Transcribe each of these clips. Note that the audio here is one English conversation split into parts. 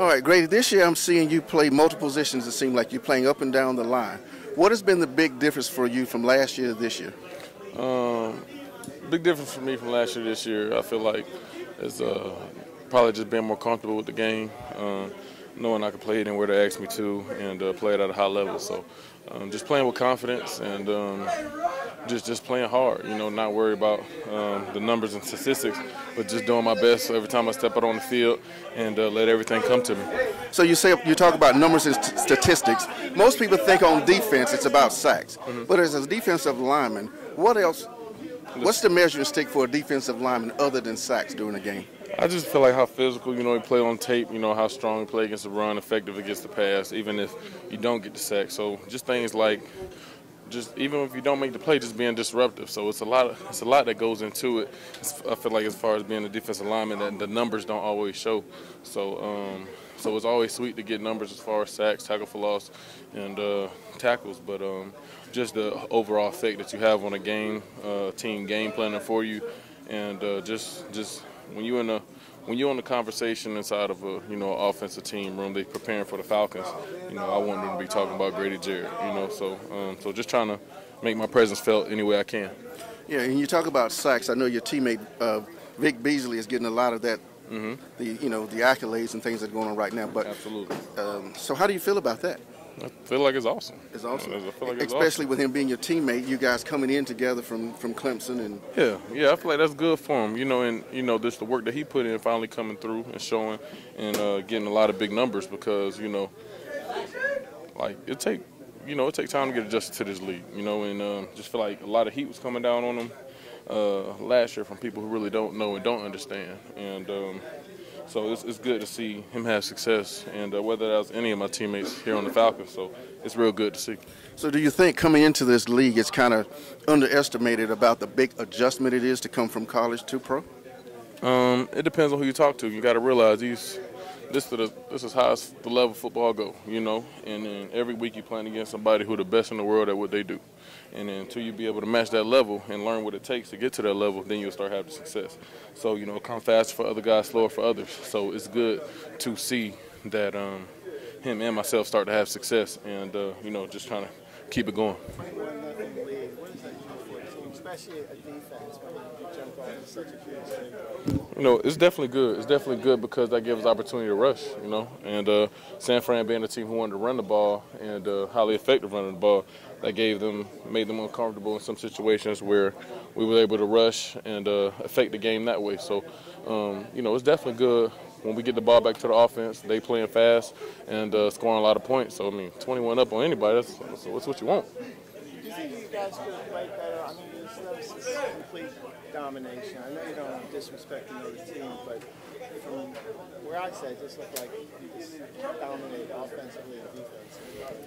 All right, Grady, this year I'm seeing you play multiple positions. It seems like you're playing up and down the line. What has been the big difference for you from last year to this year? Big difference for me from last year to this year, I feel like, is probably just being more comfortable with the game, knowing I can play it anywhere they ask me to, and play it at a high level. So just playing with confidence and just playing hard, not worry about the numbers and statistics, but just doing my best every time I step out on the field and let everything come to me. So you talk about numbers and statistics. Most people think on defense it's about sacks, but as a defensive lineman, what else? What's the measuring stick for a defensive lineman other than sacks during a game? I just feel like how physical, you play on tape, how strong you play against the run, effective against the pass, even if you don't get the sack. So just things like, even if you don't make the play, just being disruptive. So it's a lot that goes into it. I feel like as far as being a defensive lineman, that the numbers don't always show. So it's always sweet to get numbers as far as sacks, tackle for loss, and tackles. But just the overall effect that you have on a game, team game planning for you, and just when you're in the conversation inside of a offensive team room, they preparing for the Falcons. I want them to be talking about Grady Jarrett. So just trying to make my presence felt any way I can. Yeah, and you talk about sacks. I know your teammate Vic Beasley is getting a lot of that. The accolades and things that are going on right now. But absolutely. So how do you feel about that? I feel like it's awesome. It's awesome. I feel like it's especially awesome. With him being your teammate, you guys coming in together from Clemson and yeah, I feel like that's good for him. And this the work that he put in finally coming through and showing and getting a lot of big numbers because like it take time to get adjusted to this league. And just feel like a lot of heat was coming down on him last year from people who really don't know and don't understand. And so it's good to see him have success, and whether that was any of my teammates here on the Falcons. So it's real good to see. So do you think coming into this league it's kind of underestimated about the big adjustment it is to come from college to pro? It depends on who you talk to. You got to realize this is how the level of football go, and then every week you're playing against somebody who the best in the world at what they do. And then until you be able to match that level and learn what it takes to get to that level, then you'll start having success. So, come faster for other guys, slower for others. So it's good to see that him and myself start to have success and, just trying to keep it going. Especially a defense when you jump off to such a huge thing. It's definitely good. It's definitely good because that gives us opportunity to rush, And San Fran being a team who wanted to run the ball and highly effective running the ball, that made them uncomfortable in some situations where we were able to rush and affect the game that way. So, it's definitely good when we get the ball back to the offense. They playing fast and scoring a lot of points. So, 21 up on anybody, that's what you want. Do you think you guys could have played better? This is complete domination. I know you don't disrespect another team, but from where I say, it just looked like you just dominated offensively and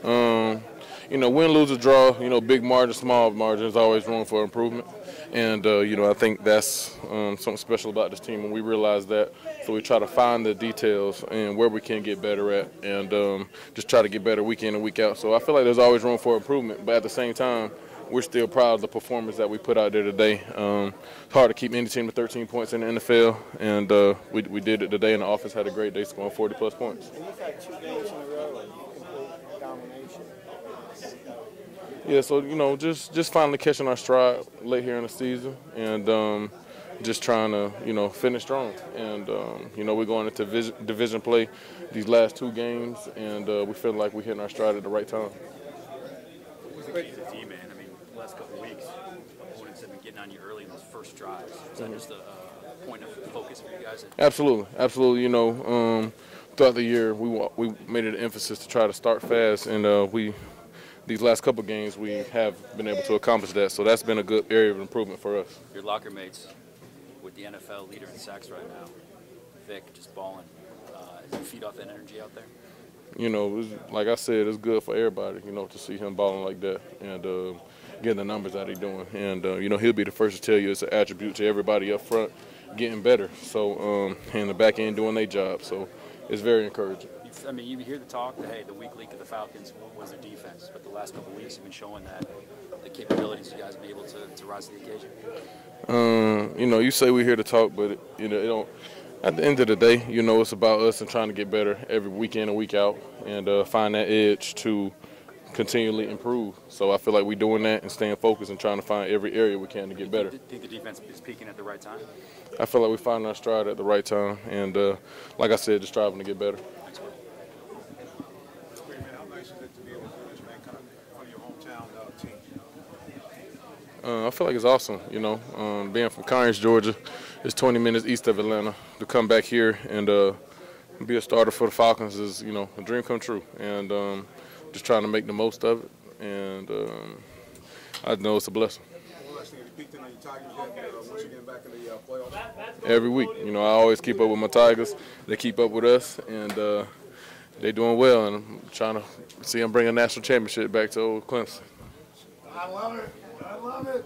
defensively. Win, lose, or draw, big margin, small margin, there's always room for improvement. And, I think that's something special about this team, and we realize that. So we try to find the details and where we can get better at and just try to get better week in and week out. So I feel like there's always room for improvement, but at the same time, we're still proud of the performance that we put out there today. It's hard to keep any team to 13 points in the NFL, and we did it today, and the offense had a great day scoring 40-plus points. And you've had 2 games in a row of complete domination. Yeah, so, just finally catching our stride late here in the season and just trying to, finish strong. And, we're going into division play these last 2 games, and we feel like we're hitting our stride at the right time. What was the key to the team, man? The last couple of weeks, opponents have been getting on you early in those first drives. Is that just a point of focus for you guys? Absolutely. Throughout the year, we made it an emphasis to try to start fast, and these last couple of games, we have been able to accomplish that. So that's been a good area of improvement for us. Your locker mates with the NFL leader in sacks right now, Vic, just balling. Does he feed off that energy out there? Like I said, it's good for everybody, to see him balling like that and getting the numbers that he's doing. And, he'll be the first to tell you it's an attribute to everybody up front getting better. So, and the back end doing their job. So it's very encouraging. You hear the talk that, hey, the weak link of the Falcons was their defense, but the last couple of weeks have been showing that the capabilities you guys have been able to rise to the occasion. You say we hear the talk, but it don't. At the end of the day, you know, it's about us and trying to get better every week in and week out and find that edge to continually improve. So I feel like we're doing that and staying focused and trying to find every area we can to get better. Do you think the defense is peaking at the right time? I feel like we're finding our stride at the right time and, like I said, just striving to get better. How nice is it to be able to do this, man, kind of from your hometown team? I feel like it's awesome, you know, being from Conyers, Georgia. It's 20 minutes east of Atlanta. To come back here and be a starter for the Falcons is, you know, a dream come true. And just trying to make the most of it. And I know it's a blessing. Every week, you know, I always keep up with my Tigers. They keep up with us, and they're doing well. And I'm trying to see them bring a national championship back to old Clemson. I love it. I love it.